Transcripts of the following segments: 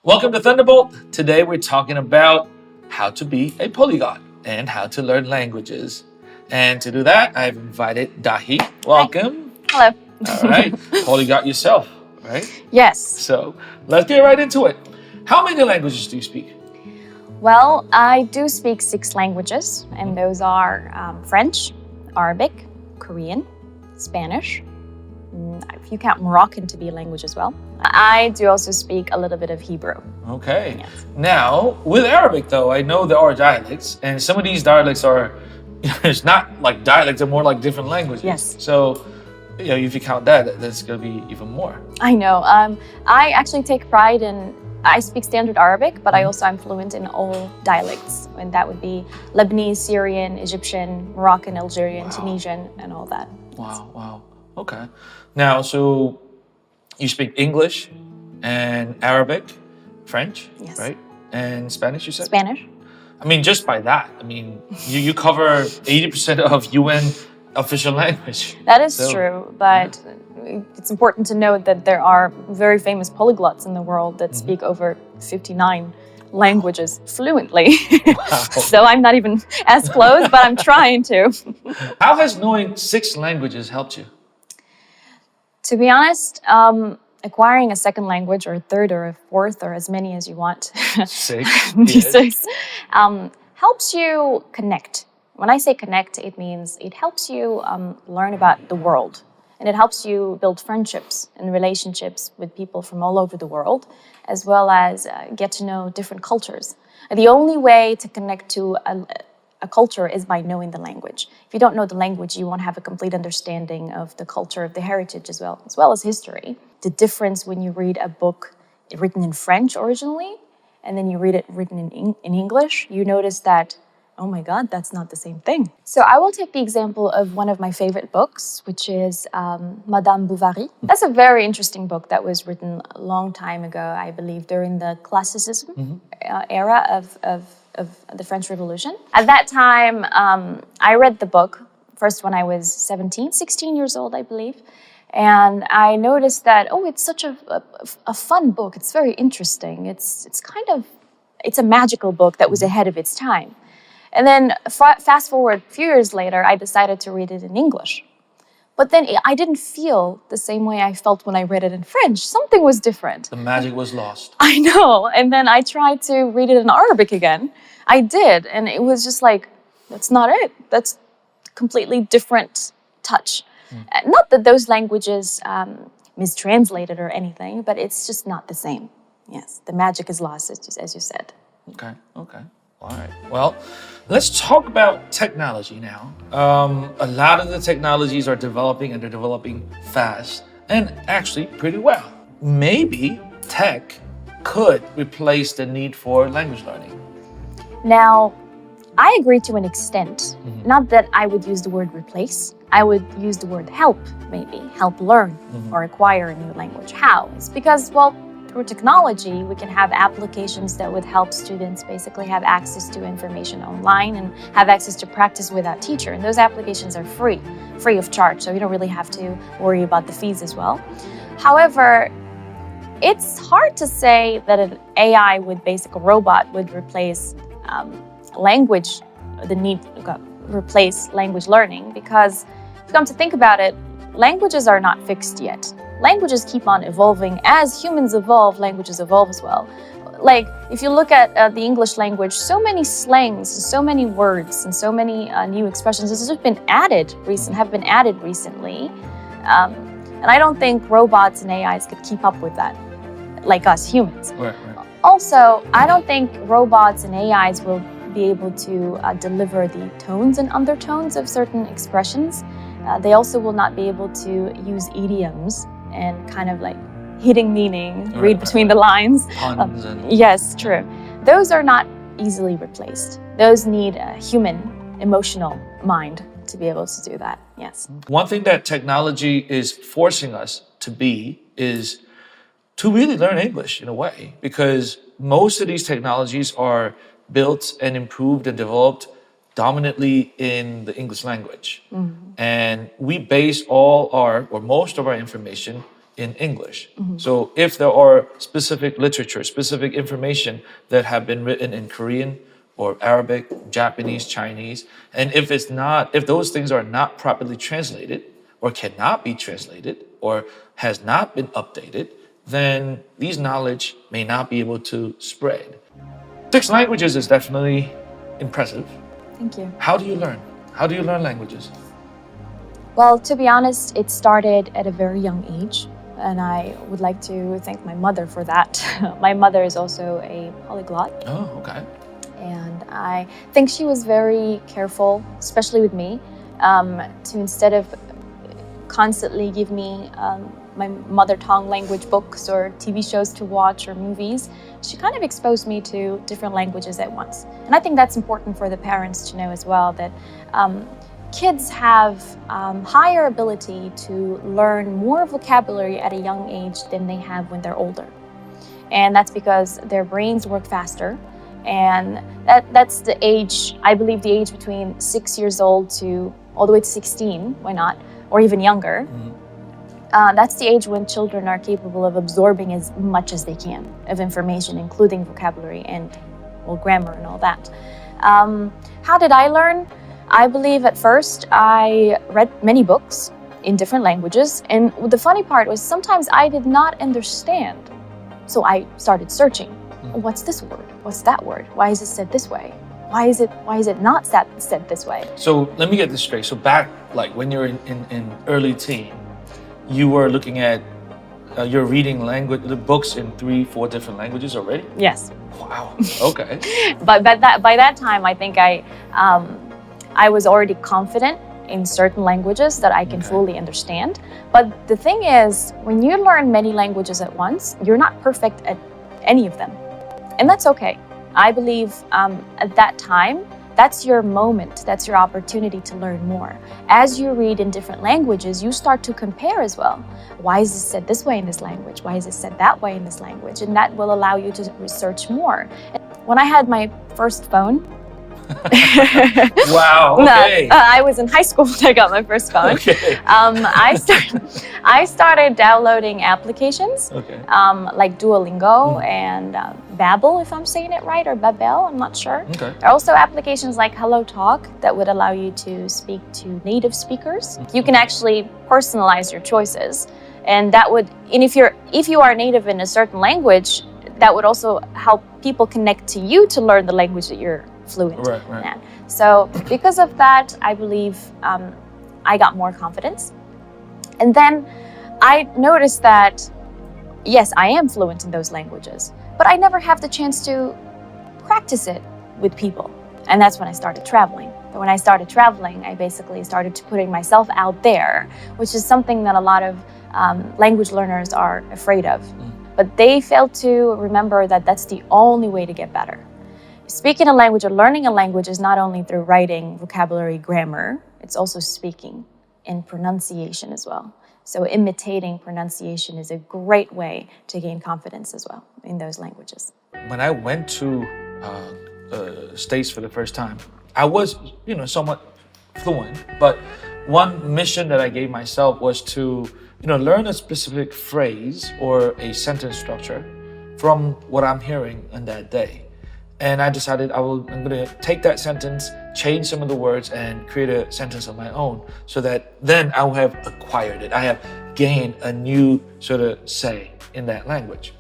Welcome to Thunderbolt. Today we're talking about how to be a polyglot and how to learn languages. And to do that, I've invited Dahi. Welcome. Hello. All right. Polyglot yourself, right? Yes. So let's get right into it. How many languages do you speak? Well, I do speak 6 languages, and those are French, Arabic, Korean, Spanish. If you count Moroccan to be a language as well. I do also speak a little bit of Hebrew. Okay. Yes. Now, with Arabic, though, I know there are dialects, and some of these dialects are, it's not like dialects, they're more like different languages. Yes. So, if you count that, that's going to be even more. I know. I actually take pride in, I speak standard Arabic, but I'm fluent in all dialects. And that would be Lebanese, Syrian, Egyptian, Moroccan, Algerian, Tunisian, and all that. Wow. Okay. Now, so you speak English and Arabic, French, Yes. right? And Spanish, you said? Spanish. I mean, just by that, you cover 80% of UN official language. That is true, but it's important to note that there are very famous polyglots in the world that speak over 59 languages fluently. Wow. So I'm not even as close, but I'm trying to. How has knowing 6 languages helped you? To be honest, acquiring a second language or a third or a fourth or as many as you want 6. these Yes. days helps you connect. When I say connect, it means it helps you learn about the world. And it helps you build friendships and relationships with people from all over the world, as well as get to know different cultures. The only way to connect to a culture is by knowing the language. If you don't know the language, you won't have a complete understanding of the culture, of the heritage as well as history. The difference when you read a book written in French originally, and then you read it written in English, you notice that, oh my God, that's not the same thing. So I will take the example of one of my favorite books, which is Madame Bovary. That's a very interesting book that was written a long time ago, I believe, during the Classicism era of the French Revolution. At that time, I read the book first when I was 16 years old, I believe. And I noticed that, it's such a fun book. It's very interesting. It's a magical book that was ahead of its time. And then fast forward a few years later, I decided to read it in English. But then I didn't feel the same way I felt when I read it in French. Something was different. The magic was lost. I know. And then I tried to read it in Arabic again. I did. And it was just like, that's not it. That's completely different touch. Not that those languages mistranslated or anything, but it's just not the same. Yes, the magic is lost, as you said. Okay. All right. Well, let's talk about technology now. A lot of the technologies are developing, and they're developing fast and actually pretty well. Maybe tech could replace the need for language learning. Now, I agree to an extent. Not that I would use the word replace. I would use the word help, maybe. Help learn or acquire a new language. How? It's because, through technology, we can have applications that would help students basically have access to information online and have access to practice without teacher. And those applications are free of charge, so you don't really have to worry about the fees as well. However, it's hard to say that an AI a robot would replace replace language learning, because if you come to think about it, languages are not fixed yet. Languages keep on evolving. As humans evolve, languages evolve as well. Like, if you look at the English language, so many slangs, so many words, and so many new expressions have been added recently. And I don't think robots and AIs could keep up with that, like us humans. Right. Also, I don't think robots and AIs will be able to deliver the tones and undertones of certain expressions. They also will not be able to use idioms and kind of like hidden meaning, read between the lines. Puns Yes, true. Those are not easily replaced. Those need a human, emotional mind to be able to do that, yes. One thing that technology is forcing us to be is to really learn English in a way, because most of these technologies are built and improved and developed dominantly in the English language. And we base most of our information in English. So if there are specific literature, specific information that have been written in Korean or Arabic, Japanese, Chinese, and if those things are not properly translated or cannot be translated or has not been updated, then these knowledge may not be able to spread. 6 languages is definitely impressive. Thank you. How do you learn? How do you learn languages? Well, to be honest, it started at a very young age, and I would like to thank my mother for that. My mother is also a polyglot. Oh, okay. And I think she was very careful, especially with me, to instead of constantly give me my mother tongue language books or TV shows to watch or movies, she kind of exposed me to different languages at once. And I think that's important for the parents to know as well, that kids have higher ability to learn more vocabulary at a young age than they have when they're older. And that's because their brains work faster. And that's the age, I believe the age between 6 years old to all the way to 16, why not, or even younger. That's the age when children are capable of absorbing as much as they can of information, including vocabulary and, well, grammar and all that. How did I learn? I believe at first I read many books in different languages, and the funny part was sometimes I did not understand. So I started searching. What's this word? What's that word? Why is it said this way? Why is it not said this way? So let me get this straight. So back, like when you're in early teen, you were looking at, you're reading the books in 3-4 different languages already? Yes. Wow. Okay. But by that time, I think I was already confident in certain languages that I can fully understand. But the thing is, when you learn many languages at once, you're not perfect at any of them. And that's okay. I believe at that time, that's your moment, that's your opportunity to learn more. As you read in different languages, you start to compare as well. Why is this said this way in this language? Why is it said that way in this language? And that will allow you to research more. When I had my first phone, wow, okay. I was in high school when I got my first phone. Okay. I started downloading applications like Duolingo and Babbel, if I'm saying it right, or Babel, I'm not sure. Okay. There are also applications like Hello Talk that would allow you to speak to native speakers. You can actually personalize your choices, and if you are native in a certain language, that would also help people connect to you to learn the language that you're fluent in. So because of that, I believe I got more confidence. And then I noticed that, yes, I am fluent in those languages, but I never have the chance to practice it with people. And that's when I started traveling. But when I started traveling, I basically started putting myself out there, which is something that a lot of language learners are afraid of. But they fail to remember that that's the only way to get better. Speaking a language or learning a language is not only through writing, vocabulary, grammar, it's also speaking and pronunciation as well. So imitating pronunciation is a great way to gain confidence as well in those languages. When I went to States for the first time, I was, somewhat fluent, but one mission that I gave myself was to, learn a specific phrase or a sentence structure from what I'm hearing on that day. And I decided I'm going to take that sentence, change some of the words, and create a sentence of my own, so that then I will have acquired it. I have gained a new sort of say in that language.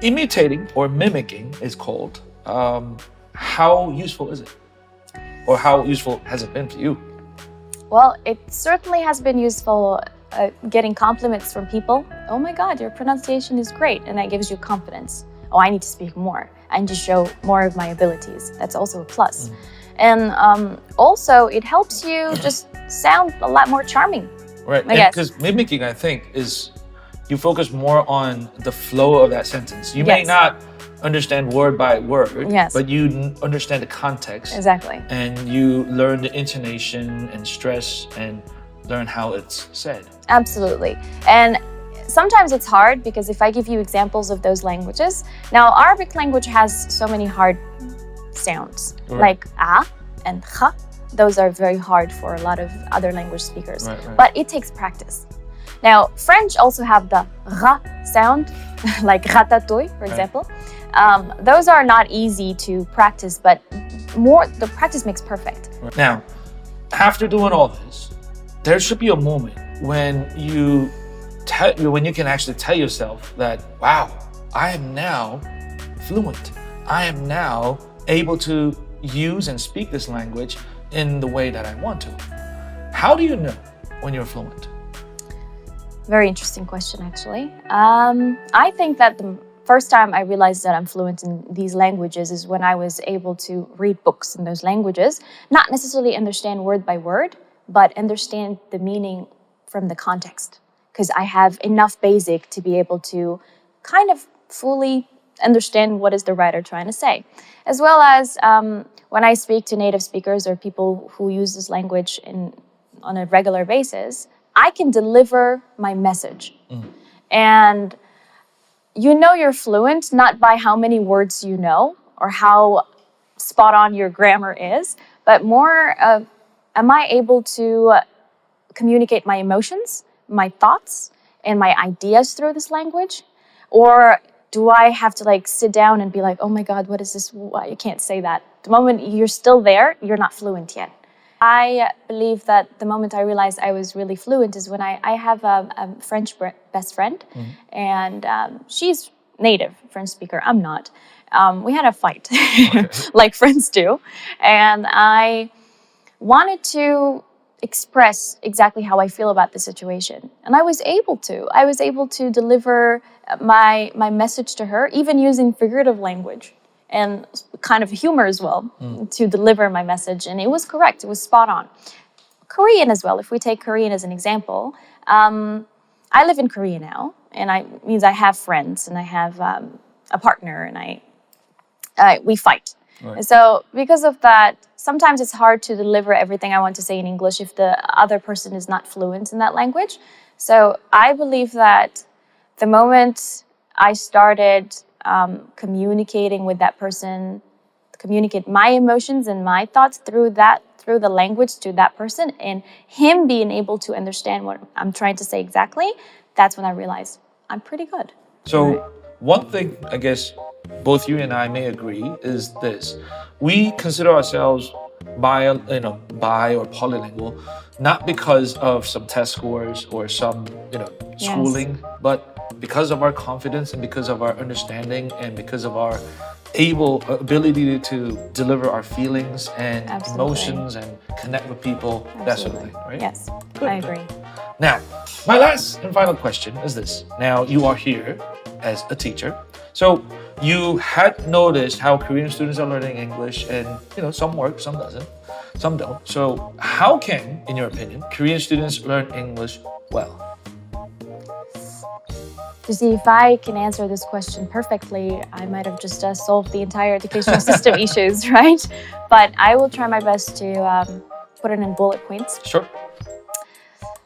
Imitating or mimicking is called. How useful is it? Or how useful has it been for you? Well, it certainly has been useful getting compliments from people. Oh my God, your pronunciation is great. And that gives you confidence. Oh, I need to speak more. I need to show more of my abilities. That's also a plus. And also, it helps you just sound a lot more charming. Right, because mimicking, I think, is you focus more on the flow of that sentence. You may not understand word by word, but you understand the context. Exactly. And you learn the intonation and stress and learn how it's said. Absolutely. And sometimes it's hard because if I give you examples of those languages, now Arabic language has so many hard sounds, like a and kha. Those are very hard for a lot of other language speakers, but it takes practice. Now, French also have the ra sound, like ratatouille, for example. Those are not easy to practice, but the practice makes perfect. Now, after doing all this, there should be a moment when you can actually tell yourself that, wow, I am now fluent. I am now able to use and speak this language in the way that I want to. How do you know when you're fluent? Very interesting question, actually. I think that the first time I realized that I'm fluent in these languages is when I was able to read books in those languages, not necessarily understand word by word, but understand the meaning from the context. Because I have enough basic to be able to kind of fully understand what is the writer trying to say. As well as when I speak to native speakers or people who use this language on a regular basis, I can deliver my message. And you know you're fluent not by how many words you know or how spot on your grammar is, but more of, am I able to communicate my emotions, my thoughts, and my ideas through this language? Or do I have to sit down and be like, oh my God, what is this? Why you can't say that? The moment you're still there, you're not fluent yet. I believe that the moment I realized I was really fluent is when I have a French best friend, and she's native French speaker. I'm not. We had a fight, like friends do, and I wanted to express exactly how I feel about the situation, and I was able to. I was able to deliver my message to her, even using figurative language and kind of humor as well, to deliver my message. And it was correct. It was spot on. Korean as well. If we take Korean as an example, I live in Korea now, and means I have friends, and I have a partner, and we fight. Right. And so because of that, sometimes it's hard to deliver everything I want to say in English if the other person is not fluent in that language. So I believe that the moment I started communicating with that person, communicate my emotions and my thoughts through the language to that person, and him being able to understand what I'm trying to say exactly, that's when I realized I'm pretty good. So one thing I guess both you and I may agree is this: we consider ourselves bi or polylingual, not because of some test scores or some schooling, but because of our confidence and because of our understanding and because of our ability to deliver our feelings and emotions and connect with people, that sort of thing, right? Yes, Good. I agree. Now, my last and final question is this. Now, you are here as a teacher, so you had noticed how Korean students are learning English, and some work, some doesn't, some don't. So how can, in your opinion, Korean students learn English well? To see if I can answer this question perfectly, I might have just solved the entire educational system issues, right? But I will try my best to put it in bullet points. Sure.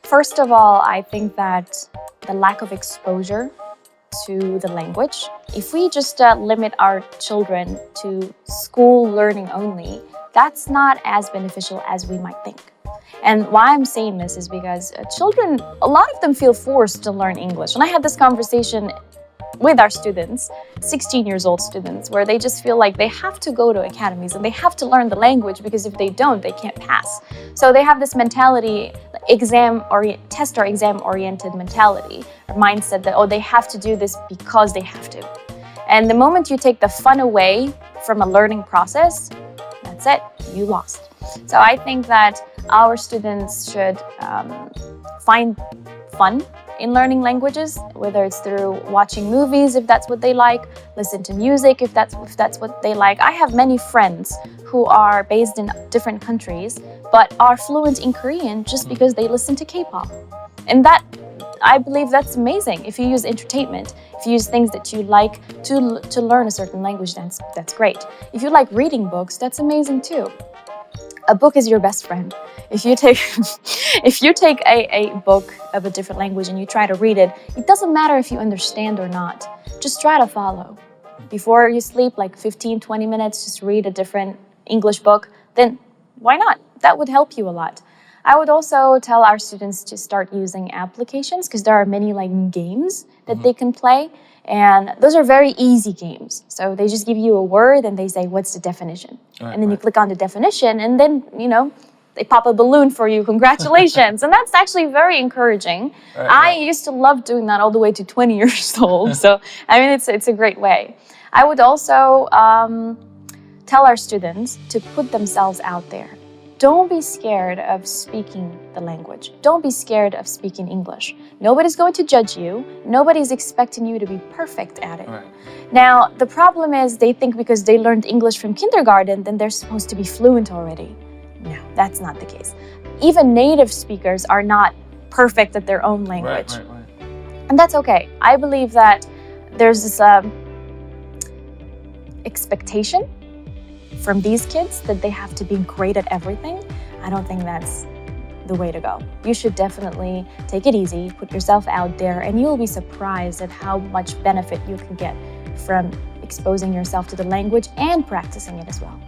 First of all, I think that the lack of exposure to the language, if we just limit our children to school learning only, that's not as beneficial as we might think. And why I'm saying this is because children, a lot of them feel forced to learn English. And I had this conversation with our students, 16 years old students, where they just feel like they have to go to academies and they have to learn the language because if they don't, they can't pass. So they have this mentality, test or exam-oriented mentality or mindset that, they have to do this because they have to. And the moment you take the fun away from a learning process, that's it, you lost. So I think that our students should find fun in learning languages, whether it's through watching movies, if that's what they like, listen to music, if that's what they like. I have many friends who are based in different countries, but are fluent in Korean just because they listen to K-pop. And that, I believe that's amazing. If you use entertainment, if you use things that you like to learn a certain language, that's great. If you like reading books, that's amazing too. A book is your best friend. If you take a book of a different language and you try to read it, it doesn't matter if you understand or not. Just try to follow. Before you sleep, 15, 20 minutes, just read a different English book, then why not? That would help you a lot. I would also tell our students to start using applications because there are many like games that they can play. And those are very easy games. So they just give you a word and they say, what's the definition? Right, and then you click on the definition and then, they pop a balloon for you. Congratulations. And that's actually very encouraging. I used to love doing that all the way to 20 years old. So, it's a great way. I would also tell our students to put themselves out there. Don't be scared of speaking the language. Don't be scared of speaking English. Nobody's going to judge you. Nobody's expecting you to be perfect at it. Right. Now, the problem is they think because they learned English from kindergarten, then they're supposed to be fluent already. No, that's not the case. Even native speakers are not perfect at their own language. Right. And that's okay. I believe that there's this expectation from these kids that they have to be great at everything. I don't think that's the way to go. You should definitely take it easy, put yourself out there, and you'll be surprised at how much benefit you can get from exposing yourself to the language and practicing it as well.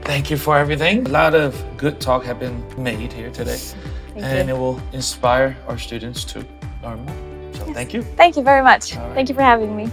Thank you for everything. A lot of good talk have been made here today. Thank it will inspire our students to learn more. So thank you. Thank you very much. All right. Thank you for having me.